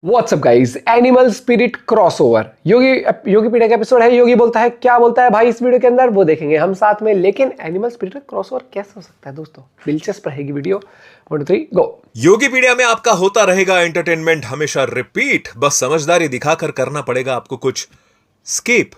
WhatsApp guys, animal spirit crossover योगी पीढ़ी का एपिसोड है। योगी बोलता है, क्या बोलता है भाई इस वीडियो के अंदर वो देखेंगे हम साथ में। लेकिन एनिमल स्पिरिट क्रॉसओवर कैसे हो सकता है दोस्तों? दिलचस्प रहेगी वीडियो। 1 2 3 गो। योगी पीडिया में आपका होता रहेगा एंटरटेनमेंट हमेशा रिपीट। बस समझदारी दिखाकर करना पड़ेगा आपको कुछ स्किप।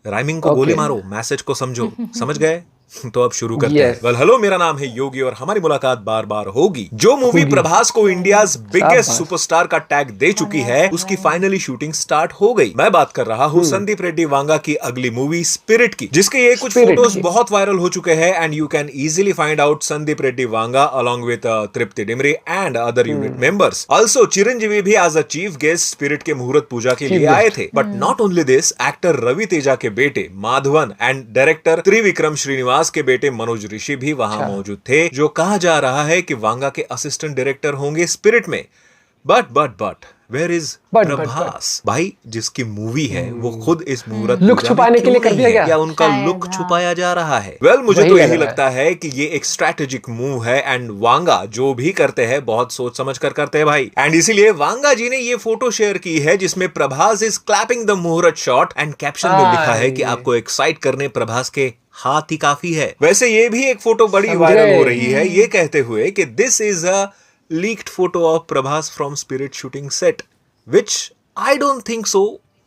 राइमिंग को गोली मारो, मैसेज को समझो। समझ गए? तो अब शुरू करते हैं। वेल हेलो, मेरा नाम है योगी और हमारी मुलाकात बार बार होगी। जो मूवी प्रभास को इंडियाज बिगेस्ट सुपरस्टार का टैग दे चुकी है, उसकी फाइनली शूटिंग स्टार्ट हो गई। मैं बात कर रहा हूँ संदीप रेड्डी वांगा की अगली मूवी स्पिरिट की, जिसके ये कुछ फोटोज बहुत वायरल हो चुके हैं and you can easily find out Sandeep Reddy Vanga along with Tripti Dimri and other unit members. Also Chiranjeevi भी as a chief guest spirit के मुहूर्त पूजा के लिए आए थे। But not only this, actor Ravi Teja के बेटे माधवन एंड डायरेक्टर त्रिविक्रम श्रीनिवास के बेटे मनोज ऋषि भी वहां मौजूद थे, जो कहा जा रहा है कि वांगा के असिस्टेंट डायरेक्टर होंगे स्पिरिट में। But where is Prabhas? भाई जिसकी मूवी है वो खुद इस मुहूर्त लुक छुपाने के लिए कर दिया गया, या उनका लुक छुपाया जा रहा है? वेल मुझे तो यही लगता है कि ये एक स्ट्रैटेजिक मूव है एंड वांगा जो भी करते हैं बहुत सोच समझ कर करते हैं भाई। एंड इसीलिए वांगा जी ने ये फोटो शेयर की है जिसमें प्रभास इज क्लैपिंग द मुहूर्त शॉट एंड कैप्शन में लिखा है कि आपको एक्साइट करने प्रभास के हाथ ही काफी है। वैसे ये भी एक फोटो बड़ी वायरल हो रही है ये कहते हुए कि this is a leaked photo of Prabhas from spirit shooting set, which I don't think so.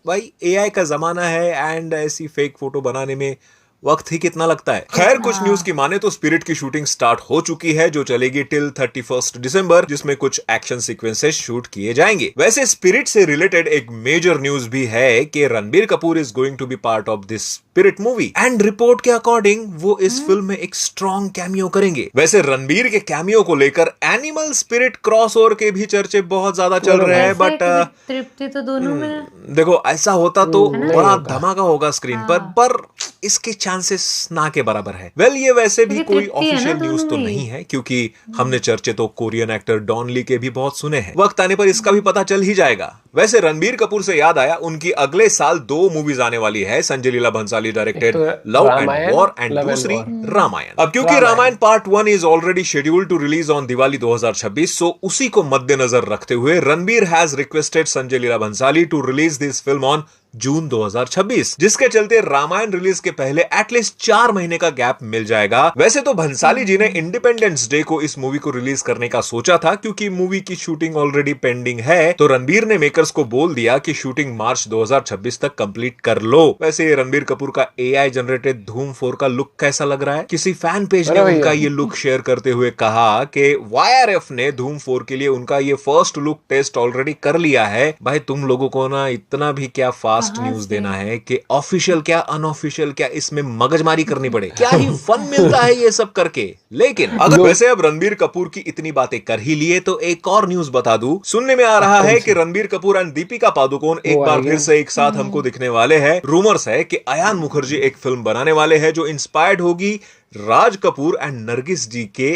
भाई एआई का जमाना है एंड ऐसी फेक फोटो बनाने में वक्त ही कितना लगता है। खैर कुछ न्यूज की माने तो स्पिरिट की शूटिंग स्टार्ट हो चुकी है, जो चलेगी टिल 31 दिसंबर, जिसमें कुछ एक्शन सीक्वेंसेस शूट किए जाएंगे। वैसे स्पिरिट से रिलेटेड एक मेजर न्यूज भी है कि Ranbir Kapoor is going to be part of this Spirit movie and report के अकॉर्डिंग वो इस फिल्म में एक स्ट्रॉन्ग कैमियो करेंगे। वैसे रणबीर के कैमियो को लेकर एनिमल स्पिरिट क्रॉसओवर के भी चर्चे बहुत ज्यादा चल रहे हैं। बट तृप्ति तो दोनों में देखो ऐसा होता तो बड़ा धमाका होगा स्क्रीन पर इसके चांसेस ना के बराबर है। वेल ये वैसे भी कोई ऑफिशियल न्यूज तो नहीं है, क्योंकि हमने चर्चे तो कोरियन एक्टर डॉन ली के भी बहुत सुने हैं। वक्त आने पर इसका भी पता चल ही जाएगा। वैसे रणबीर कपूर से याद आया, उनकी अगले साल 2 मूवीज आने वाली है। Sanjay Leela Bhansali directed love and war and दूसरी रामायण। अब क्योंकि Ramayana part 1 is already scheduled to release on Diwali 2026, so उसी को मद्देनजर रखते हुए Ranbir has requested Sanjay Leela Bhansali to release this film on June 2026, जिसके चलते रामायण रिलीज के पहले एटलीस्ट 4 महीने का गैप मिल जाएगा। वैसे तो भंसाली जी ने इंडिपेंडेंस डे को इस मूवी को रिलीज करने का सोचा था, क्योंकि मूवी की शूटिंग ऑलरेडी पेंडिंग है। तो रणबीर ने मेकर्स को बोल दिया कि शूटिंग मार्च 2026 तक कंप्लीट कर लो। वैसे रणबीर कपूर का एआई जनरेटेड धूम 4 का लुक कैसा लग रहा है? किसी फैन पेज ने उनका ये लुक शेयर करते हुए कहा कि वाईआरएफ ने धूम 4 के लिए उनका ये फर्स्ट लुक टेस्ट ऑलरेडी कर लिया है। भाई तुम लोगों को ना इतना भी क्या फास्ट न्यूज देना है कि ऑफिशियल क्या अनऑफिशियल क्या इसमें मगजमारी करनी पड़े? क्या ही फन मिलता है ये सब करके। लेकिन अगर वैसे अब रणबीर कपूर की इतनी बातें कर ही लिए तो एक और न्यूज बता दूं। सुनने में आ रहा है कि रणबीर कपूर एंड दीपिका पादुकोण एक बार फिर से एक साथ हमको दिखने वाले हैं। रूमर्स है कि अयान मुखर्जी एक फिल्म बनाने वाले हैं जो इंस्पायर्ड होगी राज कपूर एंड नरगिस जी के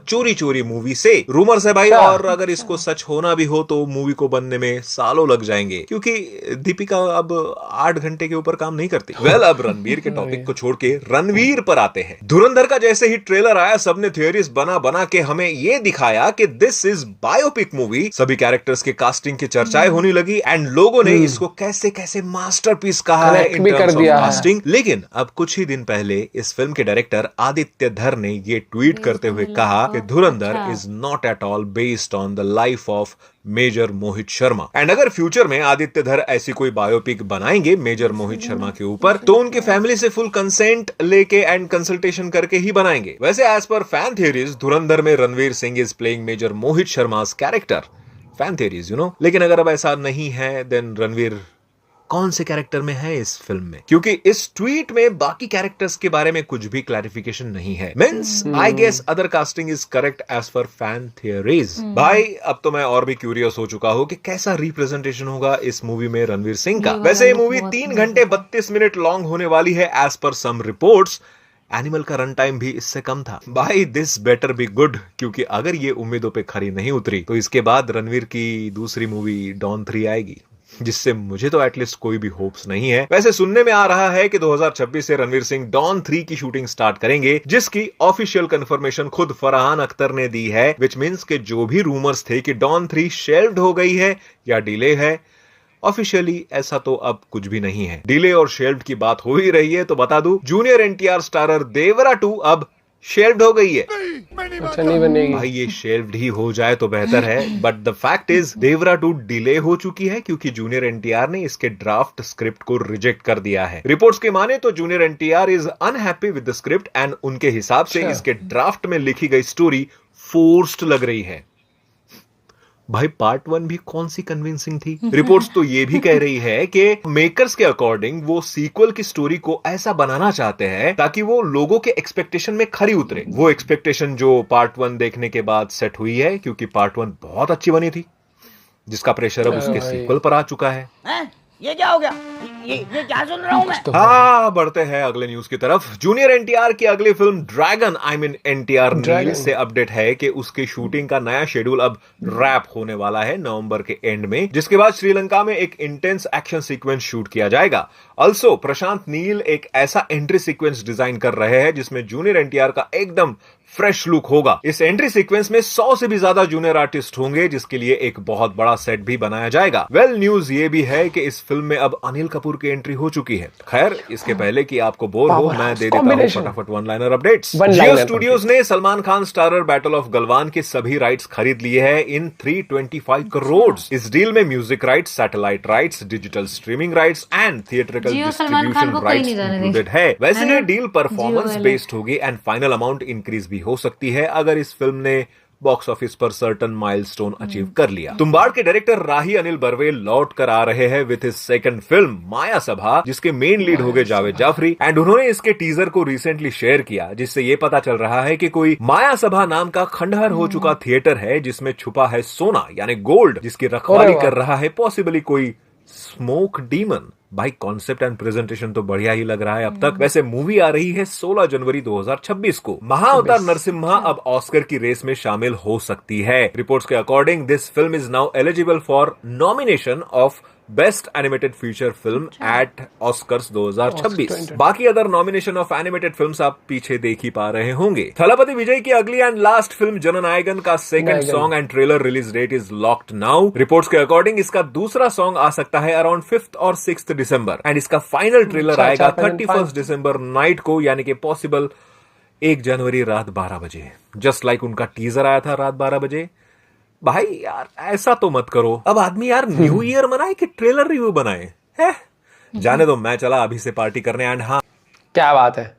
चोरी चोरी मूवी से। रूमर्स है भाई, और अगर इसको सच होना भी हो तो मूवी को बनने में सालों लग जाएंगे, क्योंकि दीपिका अब 8 घंटे के ऊपर काम नहीं करती। वेल अब रणबीर के टॉपिक को छोड़ के रणवीर पर आते हैं। धुरंधर का जैसे ही ट्रेलर आया, सबने थियरीज बना के हमें ये दिखाया कि दिस इज बायोपिक मूवी। सभी कैरेक्टर्स के कास्टिंग की चर्चाएं होने लगी एंड लोगों ने इसको कैसे कैसे मास्टरपीस कहा है इन टर्म्स ऑफ कास्टिंग। लेकिन अब कुछ ही दिन पहले इस फिल्म के डायरेक्टर आदित्य धर ने ये ट्वीट करते हुए कहा कि Dhurandhar is not at all based on the life of major Mohit Sharma. And अगर फ्यूचर में आदित्य धर ऐसी कोई बायोपिक बनाएंगे मेजर मोहित शर्मा के ऊपर, तो उनके फैमिली से फुल कंसेंट लेके एंड कंसल्टेशन करके ही बनाएंगे। वैसे as per fan theories, Dhurandhar में Ranveer Singh is playing major Mohit शर्मा's character. Fan theories you know. लेकिन अगर अब ऐसा नहीं है, देन रणवीर कौन से कैरेक्टर में है इस फिल्म में? क्योंकि इस ट्वीट में बाकी कैरेक्टर्स के बारे में कुछ भी क्लैरिफिकेशन नहीं है। Means I guess other casting is correct as per fan theories. भाई अब तो मैं और भी क्यूरियस हो चुका हूं कि कैसा रिप्रेजेंटेशन होगा इस मूवी में रणवीर सिंह का। वैसे ये मूवी 3 घंटे 32 मिनट लॉन्ग होने वाली है एज पर सम रिपोर्ट्स। एनिमल का रन टाइम भी इससे कम था। भाई दिस बेटर बी गुड, क्योंकि अगर ये उम्मीदों पे खरी नहीं उतरी तो इसके बाद रणवीर की दूसरी मूवी डॉन 3 आएगी। जिससे मुझे तो एटलीस्ट कोई भी होप्स नहीं है। वैसे सुनने में आ रहा है कि 2026 से रणवीर सिंह डॉन 3 की शूटिंग स्टार्ट करेंगे, जिसकी ऑफिशियल कंफर्मेशन खुद फरहान अख्तर ने दी है, विच मींस के जो भी रूमर्स थे कि डॉन 3 शेल्व्ड हो गई है या डिले है, ऑफिशियली ऐसा तो अब कुछ भी नहीं है। डिले और शेल्व्ड की बात हो ही रही है तो बता दूं, जूनियर एनटीआर स्टारर देवरा 2 अब शेल्व्ड हो गई है। अच्छा नहीं बनेगी भाई ये शेल्व्ड ही हो जाए तो बेहतर है, but the fact is Devara 2 delay हो चुकी है क्योंकि जूनियर एनटीआर ने इसके ड्राफ्ट स्क्रिप्ट को रिजेक्ट कर दिया है। रिपोर्ट्स के माने तो junior NTR is unhappy with the script and उनके हिसाब से इसके ड्राफ्ट में लिखी गई स्टोरी फोर्स्ड लग रही है। भाई पार्ट 1 भी कौन सी कन्विंसिंग थी। रिपोर्ट्स तो ये भी कह रही है कि मेकर्स के अकॉर्डिंग वो सीक्वल की स्टोरी को ऐसा बनाना चाहते हैं ताकि वो लोगों के एक्सपेक्टेशन में खरी उतरे। वो एक्सपेक्टेशन जो पार्ट 1 देखने के बाद सेट हुई है, क्योंकि पार्ट 1 बहुत अच्छी बनी थी, जिसका प्रेशर अब उसके सीक्वल पर आ चुका है। ये क्या हो गया? ये क्या सुन रहा हूं मैं? हाँ, बढ़ते हैं अगले न्यूज की तरफ। जूनियर एनटीआर की अगली फिल्म ड्रैगन एनटीआर नील से अपडेट है कि उसकी शूटिंग का नया शेड्यूल अब रैप होने वाला है नवंबर के एंड में, जिसके बाद श्रीलंका में एक इंटेंस एक्शन सीक्वेंस शूट किया जाएगा। ऑल्सो प्रशांत नील एक ऐसा एंट्री सीक्वेंस डिजाइन कर रहे हैं जिसमें जूनियर एनटीआर का एकदम फ्रेश लुक होगा। इस एंट्री सीक्वेंस में 100 से भी ज्यादा जूनियर आर्टिस्ट होंगे, जिसके लिए एक बहुत बड़ा सेट भी बनाया जाएगा। वेल न्यूज ये भी है कि इस फिल्म में अब अनिल कपूर की एंट्री हो चुकी है। खैर इसके पहले कि आपको बोर हो, मैं दे देता हूं फटाफट वन लाइनर अपडेट्स। जियो स्टूडियोज ने Salman Khan starrer battle of Galwan के सभी राइट्स खरीद लिए हैं इन 325 करोड़। इस डील में music rights, satellite rights, digital streaming rights and theatrical distribution rights included है। वैसे ये डील परफॉर्मेंस बेस्ड होगी एंड फाइनल अमाउंट इंक्रीज भी हो सकती है अगर इस फिल्म ने बॉक्स ऑफिस पर सर्टन माइलस्टोन अचीव कर लिया। तुम्बाड़ के डायरेक्टर राही अनिल बर्वे लौट कर आ रहे हैं विद हिज सेकंड फिल्म माया सभा, जिसके मेन लीड हो गए जावेद जाफरी एंड उन्होंने इसके टीजर को रिसेंटली शेयर किया, जिससे ये पता चल रहा है कि कोई माया सभा नाम का खंडहर हो चुका थिएटर है जिसमें छुपा है सोना यानी गोल्ड, जिसकी रखवाली कर रहा है पॉसिबली कोई स्मोक डीमन। भाई कॉन्सेप्ट एंड प्रेजेंटेशन तो बढ़िया ही लग रहा है अब तक। वैसे मूवी आ रही है 16 जनवरी 2026 को। महाअवतार नरसिम्हा अब ऑस्कर की रेस में शामिल हो सकती है। रिपोर्ट्स के according this film is now eligible for nomination of best animated feature film at Oscars 2026। बाकी other nomination of animated films आप पीछे देख ही पा रहे होंगे। थलापति विजय की अगली एंड लास्ट फिल्म जननायकन का second song and trailer release date is locked now. Reports के अकॉर्डिंग इसका दूसरा सॉन्ग आ सकता है अराउंड 5th और 6th दिसंबर एंड इसका फाइनल ट्रेलर आएगा 31 दिसंबर नाइट को, यानी कि पॉसिबल 1 जनवरी रात 12 बजे। जस्ट लाइक उनका टीजर आया था रात 12 बजे। भाई यार ऐसा तो मत करो। अब आदमी यार न्यू ईयर मनाए कि ट्रेलर रिव्यू बनाए है? जाने दो, मैं चला अभी से पार्टी करने। एंड हाँ, क्या बात है,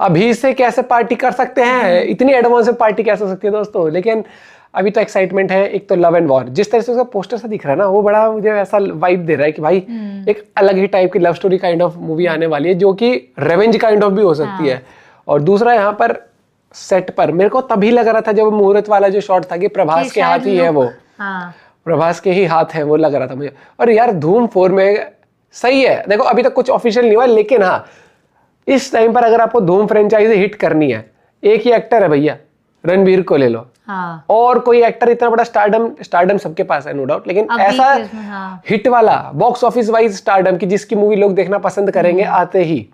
अभी से कैसे पार्टी कर सकते हैं? इतनी एडवांस में पार्टी कैसे हो सकती है दोस्तों? लेकिन अभी तो एक्साइटमेंट है। एक तो लव एंड वॉर, जिस तरह से उसका पोस्टर सा दिख रहा है ना, वो बड़ा मुझे ऐसा वाइब दे रहा है कि भाई एक अलग ही टाइप की love story kind of movie आने वाली है, जो कि रेवेंज काइंड ऑफ भी हो सकती है। और दूसरा यहाँ पर सेट पर मेरे को तभी लग रहा था जब मुहूर्त वाला जो शॉट था कि प्रभास के हाथ ही है वो, प्रभास के ही हाथ है वो लग रहा था मुझे। और यार धूम 4 में सही है। देखो अभी तक कुछ ऑफिशियल नहीं हुआ, लेकिन हाँ इस टाइम पर अगर आपको धूम फ्रेंचाइजी हिट करनी है, एक ही एक्टर है भैया, रणबीर को ले लो। और कोई एक्टर इतना बड़ा स्टारडम सबके पास है नो डाउट, लेकिन ऐसा हिट वाला बॉक्स ऑफिस वाइज स्टारडम की जिसकी मूवी लोग देखना पसंद करेंगे आते ही।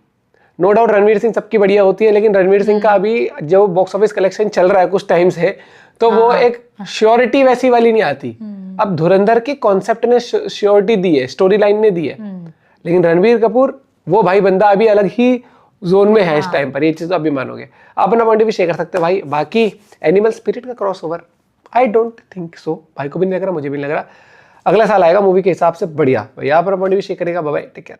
नो डाउट रणवीर सिंह सबकी बढ़िया होती है, लेकिन रणवीर सिंह का अभी जो बॉक्स ऑफिस कलेक्शन चल रहा है कुछ टाइम से, तो वो एक श्योरिटी वैसी वाली नहीं आती। अब धुरंधर के कॉन्सेप्ट ने श्योरिटी दी है, स्टोरी लाइन ने दी है, लेकिन रणबीर कपूर वो भाई बंदा अभी अलग ही जोन में है इस टाइम पर। ये चीज तो अभी मानोगे। आप अपना पॉइंट भी शेयर कर सकते हो भाई। बाकी एनिमल स्पिरिट का crossover I don't think so, भाई को भी नहीं लग रहा, मुझे भी नहीं लग रहा। अगला साल आएगा मूवी के हिसाब से बढ़िया। भैया अपना पॉइंट भी शेयर करेगा। Bye bye, take care.